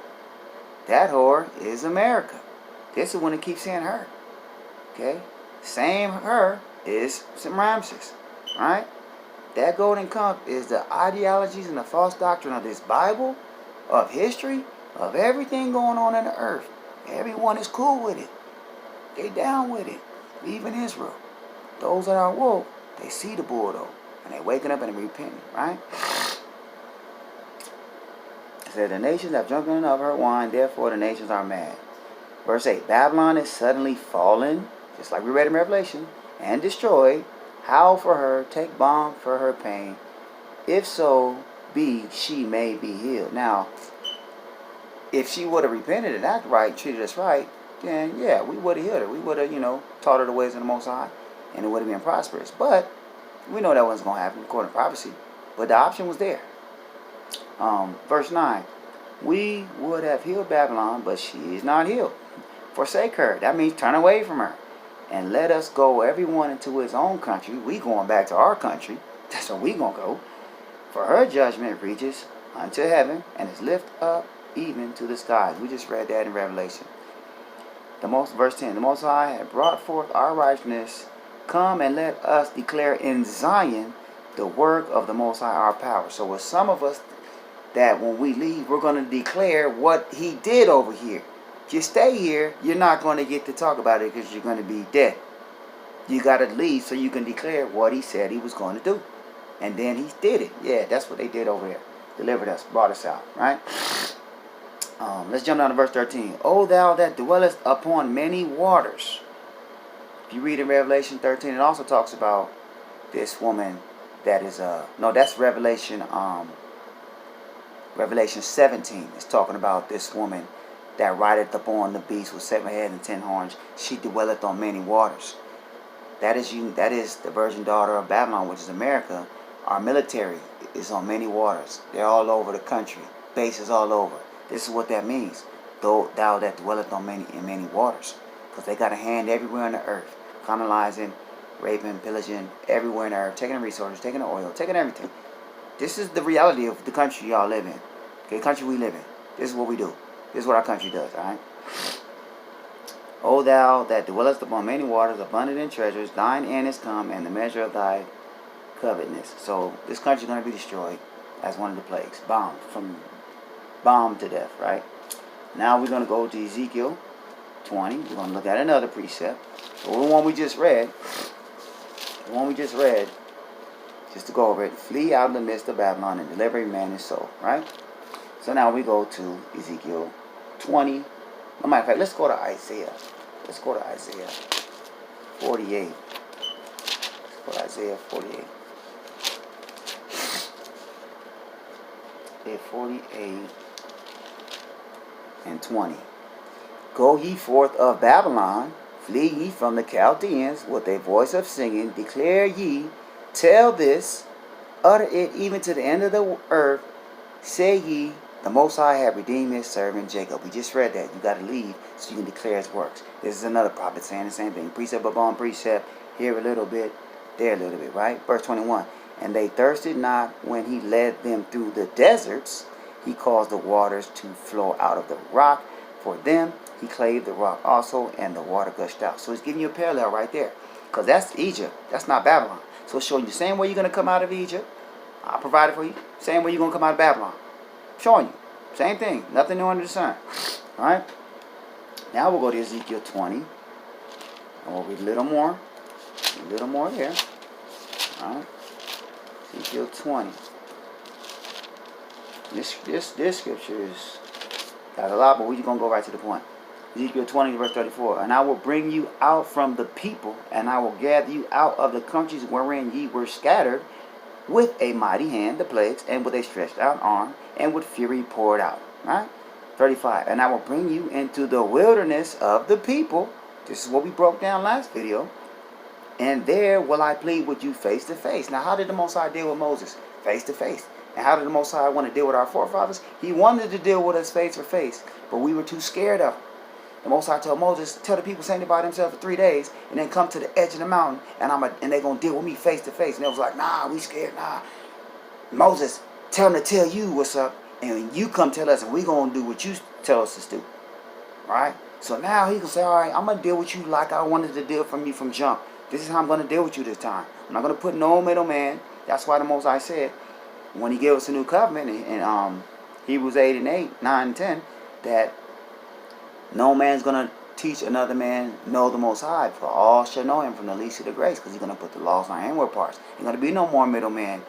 That whore is America. This is when it keeps saying her. Okay? Same her is Ramses. Right? That golden cup is the ideologies and the false doctrine of this Bible, of history, of everything going on in the earth. Everyone is cool with it. They down with it. Even Israel. Those that are woke, they see the bull though. And they waking up and they repenting. Right? It said, the nations have drunken of her wine, therefore the nations are mad. Verse 8, Babylon is suddenly fallen, just like we read in Revelation, and destroyed. Howl for her, take balm for her pain. If so be, she may be healed. Now, if she would have repented and acted right, treated us right, then yeah, we would have healed her. We would have, taught her the ways of the Most High, and it would have been prosperous. But we know that wasn't going to happen according to prophecy. But the option was there. Verse 9, we would have healed Babylon, but she is not healed. Forsake her. That means turn away from her. And let us go everyone into his own country. We going back to our country. That's where we going to go. For her judgment reaches unto heaven and is lifted up even to the skies. We just read that in Revelation. Verse 10, the Most High had brought forth our righteousness. Come and let us declare in Zion the work of the Most High, our power. So with some of us, that when we leave, we're going to declare what he did over here. If you stay here, you're not going to get to talk about it because you're going to be dead. You got to leave so you can declare what he said he was going to do. And then he did it. Yeah, that's what they did over here. Delivered us, brought us out, right? Let's jump down to verse 13. O thou that dwellest upon many waters. If you read in Revelation 13, it also talks about this woman that is, that's Revelation 17 is talking about this woman that rideth upon the beast with 7 heads and 10 horns. She dwelleth on many waters. That is the virgin daughter of Babylon, which is America. Our military is on many waters. They're all over the country. Bases all over. This is what that means. Thou that dwelleth on many waters. Because they got a hand everywhere on the earth. Colonizing, raping, pillaging, everywhere on the earth. Taking the resources, taking the oil, taking everything. This is the reality of the country y'all live in. Okay, the country we live in. This is what we do. This is what our country does, alright? O thou that dwellest upon many waters, abundant in treasures, thine end is come, and the measure of thy covetousness. So this country is going to be destroyed as one of the plagues. Bombed to death, right? Now we're going to go to Ezekiel 20. We're going to look at another precept. So the one we just read, just to go over it, flee out of the midst of Babylon and deliver every man his soul, right? So now we go to Ezekiel 20. As a matter of fact, let's go to Isaiah. Let's go to Isaiah 48. Let's go to Isaiah 48. Isaiah 48 and 20. Go ye forth of Babylon, flee ye from the Chaldeans with a voice of singing, declare ye, tell this, utter it even to the end of the earth, say ye, the Most High have redeemed his servant Jacob. We just read that. You got to leave so you can declare his works. This is another prophet saying the same thing. Precept upon precept, here a little bit, there a little bit, right? Verse 21. And they thirsted not when he led them through the deserts. He caused the waters to flow out of the rock. For them he clave the rock also, and the water gushed out. So he's giving you a parallel right there. Because that's Egypt. That's not Babylon. So it's showing you the same way you're going to come out of Egypt. I'll provide it for you. Same way you're going to come out of Babylon. Showing you. Same thing. Nothing new under the sun. Alright? Now we'll go to Ezekiel 20. And we'll read a little more. A little more there. Alright? Ezekiel 20. This scripture is got a lot, but we're just going to go right to the point. Ezekiel 20, verse 34. And I will bring you out from the people, and I will gather you out of the countries wherein ye were scattered, with a mighty hand, the plagues, and with a stretched out arm, and with fury poured out. Right? 35. And I will bring you into the wilderness of the people. This is what we broke down last video. And there will I plead with you face to face. Now, how did the Most High deal with Moses? Face to face. And how did the Most High want to deal with our forefathers? He wanted to deal with us face to face, but we were too scared of him. The Most High told Moses, tell the people sanctify themselves for 3 days and then come to the edge of the mountain and they're going to deal with me face to face. And they was like, nah, we scared, nah. Moses, tell them to tell you what's up and you come tell us and we going to do what you tell us to do. Right? So now he can say, all right, I'm going to deal with you like I wanted to deal from you from jump. This is how I'm going to deal with you this time. I'm not going to put no middleman. That's why the Most High said, when he gave us a new covenant in Hebrews 8 and 8, 9 and 10, that no man's going to teach another man know the Most High, for all shall know him from the least to the greatest, because he's going to put the laws on our inward parts. There's going to be no more middleman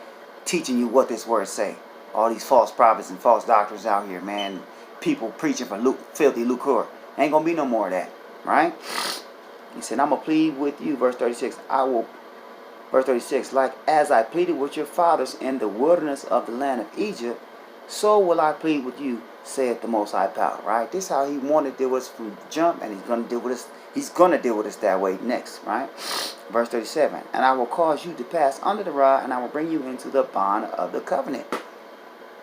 teaching you what this word say. All these false prophets and false doctors out here, man. People preaching for filthy lucre. Ain't going to be no more of that. Right? He said, I'm going to plead with you, verse 36. Verse 36, like as I pleaded with your fathers in the wilderness of the land of Egypt, so will I plead with you, saith the Most High Power. Right? This is how he wanted to deal with us from jump, and he's going to deal with us. He's going to deal with us that way next. Right? Verse 37, and I will cause you to pass under the rod, and I will bring you into the bond of the covenant.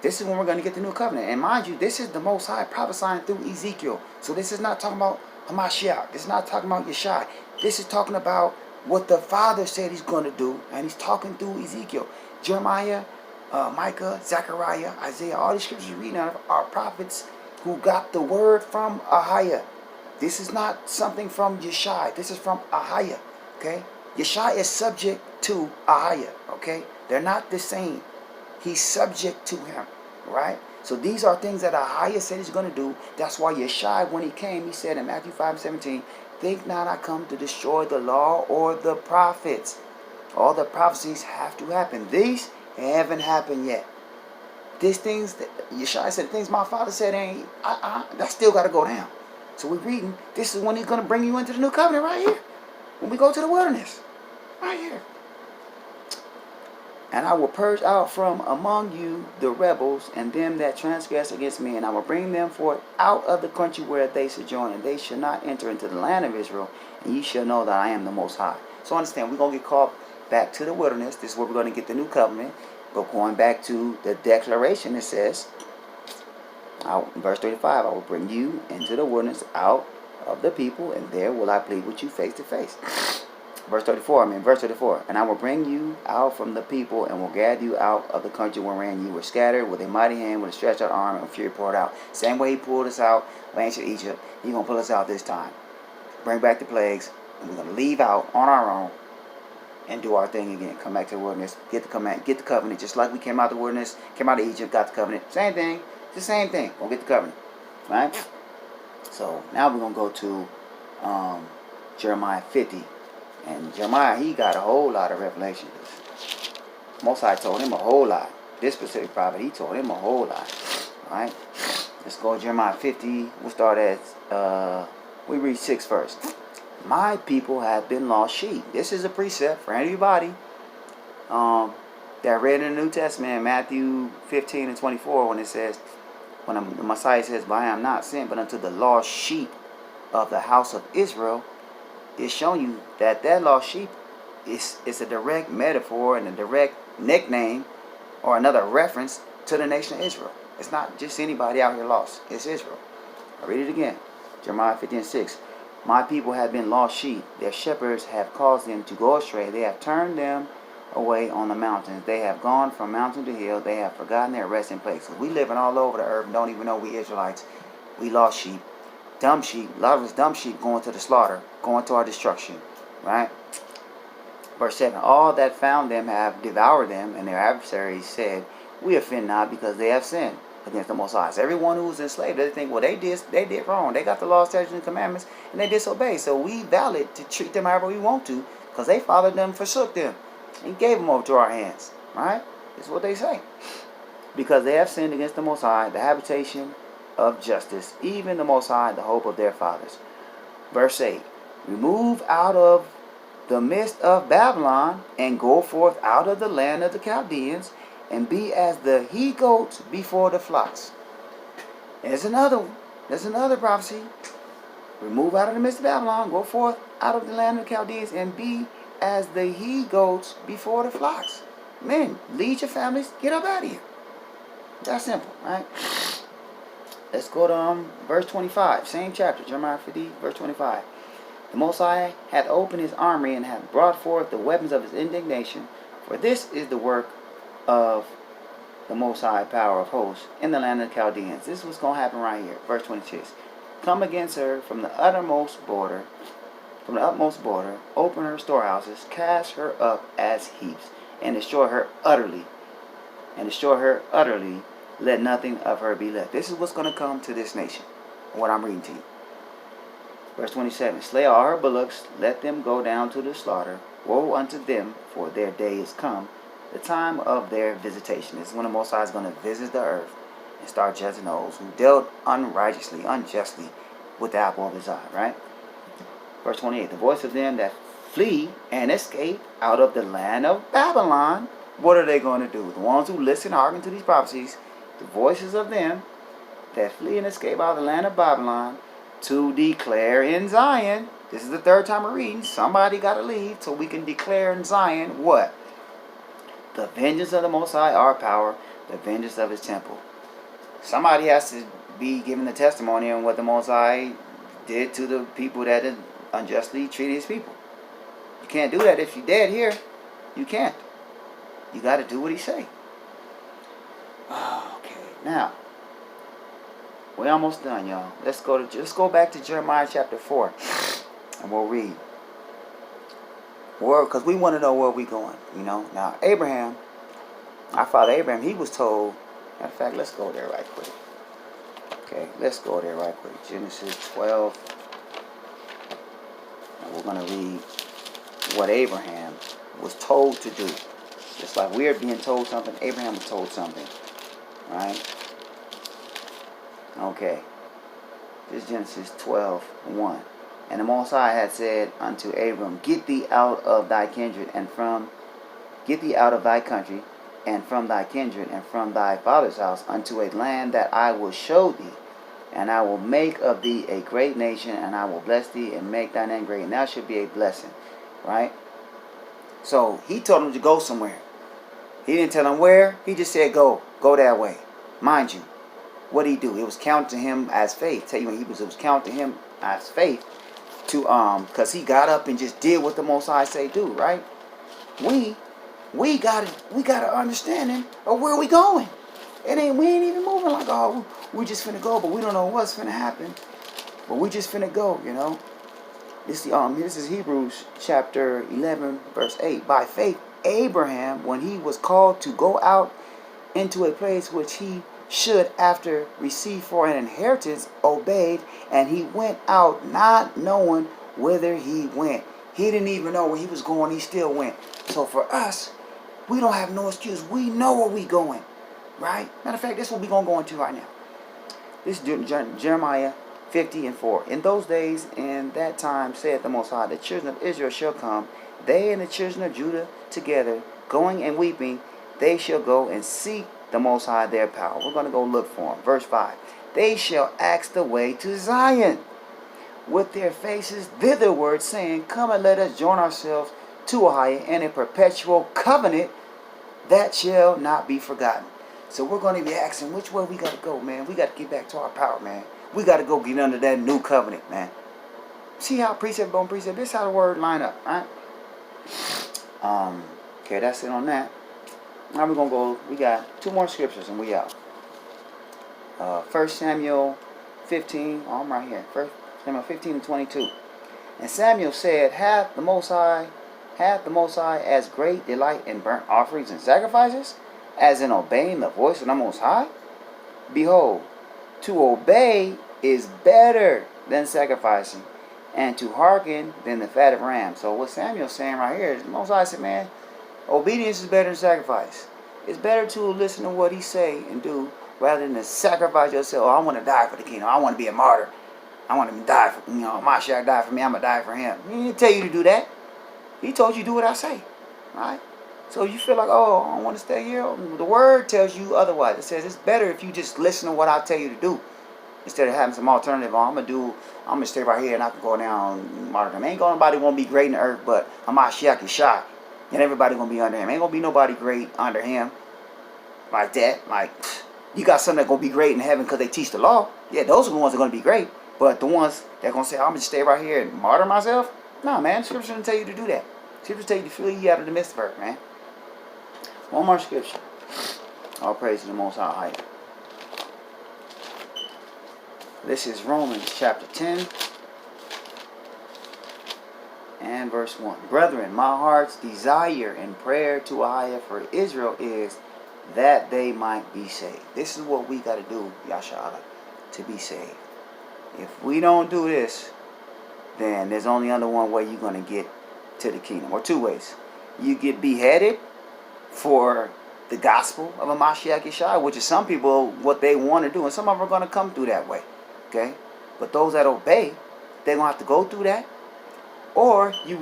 This is when we're going to get the new covenant. And mind you, this is the Most High prophesying through Ezekiel. So this is not talking about Hamashiach. This is not talking about Yeshai. This is talking about what the Father said he's going to do. And he's talking through Ezekiel. Jeremiah, Micah, Zechariah, Isaiah, all these scriptures you're reading out of are prophets who got the word from Ahiah. This is not something from Yeshai. This is from Ahiah. Okay? Yeshai is subject to Ahiah. Okay? They're not the same. He's subject to him, right? So these are things that Ahiah said he's going to do. That's why Yeshai, when he came, he said in Matthew 5:17, think not I come to destroy the law or the prophets. All the prophecies have to happen. These haven't happened yet. These things, that Yeshai said, things my father said, that still got to go down. So we're reading, this is when he's going to bring you into the new covenant right here. When we go to the wilderness, right here. And I will purge out from among you the rebels and them that transgress against me, and I will bring them forth out of the country where they sojourn, and they shall not enter into the land of Israel, and ye shall know that I am the Most High. So understand, we're going to get called back to the wilderness. This is where we're going to get the new covenant. But going back to the declaration, it says, verse 35, I will bring you into the wilderness out of the people, and there will I plead with you face to face. Verse 34, and I will bring you out from the people and will gather you out of the country wherein you were scattered with a mighty hand, with a stretched out arm, and fury poured out. Same way he pulled us out of ancient Egypt, he's going to pull us out this time. Bring back the plagues, and we're going to leave out on our own and do our thing again. Come back to the wilderness, get the covenant, just like we came out of the wilderness, came out of Egypt, got the covenant. Same thing, it's the same thing. We'll get the covenant, right? So now we're going to go to Jeremiah 50. And Jeremiah, he got a whole lot of revelation. Most High told him a whole lot. This specific prophet, he told him a whole lot. Alright? Let's go to Jeremiah 50. We'll start at, we read 6 first. My people have been lost sheep. This is a precept for anybody that read in the New Testament, Matthew 15 and 24, when it says, when the Messiah says, but I am not sent but unto the lost sheep of the house of Israel, it's showing you that lost sheep is a direct metaphor and a direct nickname or another reference to the nation of Israel. It's not just anybody out here lost. It's Israel. I'll read it again. Jeremiah 50 and 6. My people have been lost sheep. Their shepherds have caused them to go astray. They have turned them away on the mountains. They have gone from mountain to hill. They have forgotten their resting place. So we living all over the earth and don't even know we Israelites. We lost sheep. Dumb sheep, a lot of us dumb sheep going to the slaughter, going to our destruction, right? Verse 7, all that found them have devoured them, and their adversaries said, we offend not because they have sinned against the Most High. So everyone who was enslaved, they think, well, they did wrong. They got the law, statutes, and commandments, and they disobeyed. So we valid to treat them however we want to, because they followed them, forsook them, and gave them over to our hands, right? That's what they say. Because they have sinned against the Most High, the habitation of justice, even the Most High, the hope of their fathers. Verse 8, remove out of the midst of Babylon, and go forth out of the land of the Chaldeans, and be as the he-goats before the flocks. There's another one. There's another prophecy. Remove out of the midst of Babylon, go forth out of the land of the Chaldeans, and be as the he-goats before the flocks. Men, lead your families, get up out of here. That's simple, right? Let's go to verse 25. Same chapter, Jeremiah 50, verse 25. The Most High hath opened his armory and hath brought forth the weapons of his indignation. For this is the work of the Most High power of hosts in the land of the Chaldeans. This is what's going to happen right here. Verse 26. Come against her from the uttermost border, open her storehouses, cast her up as heaps, and destroy her utterly. Let nothing of her be left. This is what's going to come to this nation. What I'm reading to you. Verse 27. Slay all her bullocks, let them go down to the slaughter. Woe unto them, for their day is come, the time of their visitation. This is when the Most High is going to visit the earth and start judging those who dealt unjustly with the apple of his eye, right? Verse 28. The voice of them that flee and escape out of the land of Babylon. What are they going to do? The ones who listen, hearken to these prophecies, the voices of them that flee and escape out of the land of Babylon, to declare in Zion. This is the third time we're reading. Somebody got to leave so we can declare in Zion what? The vengeance of the Most High, our power, the vengeance of his temple. Somebody has to be giving the testimony on what the Most High did to the people that unjustly treated his people. You can't do that if you're dead here. You can't. You got to do what he say. Okay, now we're almost done, y'all. Let's go back to Jeremiah chapter 4, and we'll read. Because we want to know where we're going, you know. Now, Abraham, our father Abraham, he was told. Matter of fact, let's go there right quick. Okay, let's go there right quick. Genesis 12, and we're going to read what Abraham was told to do. Just like we're being told something, Abraham was told something, right? Okay, this is Genesis 12:1. And the Most High had said unto Abram, Get thee out of thy kindred get thee out of thy country, and from thy kindred, and from thy father's house, unto a land that I will show thee. And I will make of thee a great nation, and I will bless thee, and make thy name great, and thou shalt be a blessing. Right? So, he told him to go somewhere. He didn't tell him where. He just said, go that way. Mind you, what did he do? It was counted to him as faith. Tell you in Hebrews, it was counted to him as faith to because he got up and just did what the Most High say do, right? We got an understanding of where we going. We ain't even moving like, oh, we just finna go, but we don't know what's finna happen. But we just finna go, you know. This is Hebrews chapter 11, verse 8. By faith, Abraham, when he was called to go out into a place which he should after receive for an inheritance, obeyed, and he went out not knowing whither he went. He didn't even know where he was going. He still went. So for us, we don't have no excuse. We know where we going, right? Matter of fact, this is what we're going to go into right now. This is Jeremiah 50:4. In those days, in that time, saith the Most High, the children of Israel shall come, they and the children of Judah together, going and weeping. They shall go and seek the Most High their power. We're going to go look for them. Verse 5. They shall ask the way to Zion with their faces thitherward, saying, Come and let us join ourselves to Ahijah in a perpetual covenant that shall not be forgotten. So we're going to be asking, which way we got to go, man? We got to get back to our power, man. We got to go get under that new covenant, man. See how precept on precept, this is how the word line up, right? Okay, that's it on that. Now we're going to go, we got 2 more scriptures and we out. 1 Samuel 15, I'm right here. 1 Samuel 15:22. And Samuel said, Hath the Most High as great delight in burnt offerings and sacrifices, as in obeying the voice of the Most High? Behold, to obey is better than sacrificing, and to hearken than the fat of rams. So what Samuel's saying right here is, the Most High said, man, obedience is better than sacrifice. It's better to listen to what he say and do rather than to sacrifice yourself. Oh, I want to die for the kingdom. I want to be a martyr. I want to die for, Mashiach died for me. I'm going to die for him. He didn't tell you to do that. He told you do what I say. Right? So you feel like, oh, I don't want to stay here. The word tells you otherwise. It says it's better if you just listen to what I tell you to do instead of having some alternative. I'm going to stay right here and I can go down martyrdom. Ain't nobody going to be great in the earth, but Mashiach is shy. And everybody going to be under him. Ain't going to be nobody great under him like that. Like, You got some that going to be great in heaven because they teach the law. Yeah, those are the ones that are going to be great. But the ones that are going to say, I'm going to stay right here and martyr myself? No, man. Scripture doesn't tell you to do that. Scripture tell you to flee out of the midst of her, man. One more scripture. All praise to the Most High. This is Romans chapter 10 and verse 1. Brethren, my heart's desire and prayer to Ahia for Israel is that they might be saved. This is what we got to do, Yasha, to be saved. If we don't do this, then there's only under one way you're going to get to the kingdom, or two ways. You get beheaded for the gospel of a Mashiach Yeshua, which is some people what they want to do, and some of them are going to come through that way. Okay, but those that obey, they're going to have to go through that, or you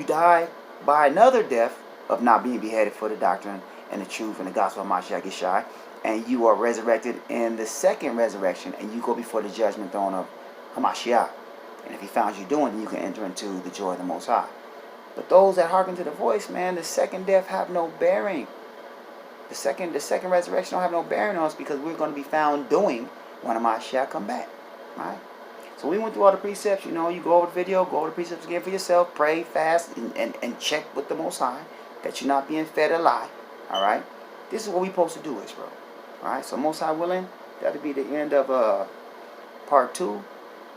die by another death of not being beheaded for the doctrine and the truth and the gospel of Mashiach Yeshua, and you are resurrected in the second resurrection, and you go before the judgment throne of Hamashiach. And if he found you doing it, you can enter into the joy of the Most High. But those that hearken to the voice, man, the second death have no bearing. The second resurrection don't have no bearing on us, because we're going to be found doing when Hamashiach come back. Right? So we went through all the precepts. You know, you go over the video, go over the precepts again for yourself, pray, fast, and check with the Most High that you're not being fed a lie. All right? This is what we're supposed to do, Israel. All right? So Most High willing, that'll be the end of part 2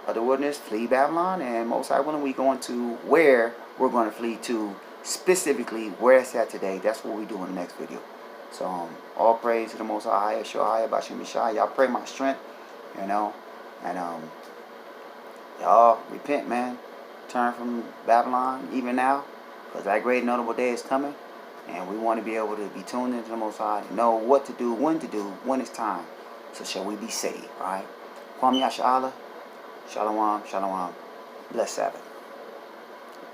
of the wilderness, flee Babylon. And Most High willing, we going to where we're going to flee to, specifically where it's at today. That's what we do in the next video. So all praise to the Most High, Yeshua, Bashim Yeshua. Y'all pray my strength, you know, and y'all repent, man. Turn from Babylon even now, because that great notable day is coming, and we want to be able to be tuned into the Most High, to know what to do, when it's time. So shall we be saved, right? Kwam Yasha Allah. Shalom, shalom. Blessed Sabbath.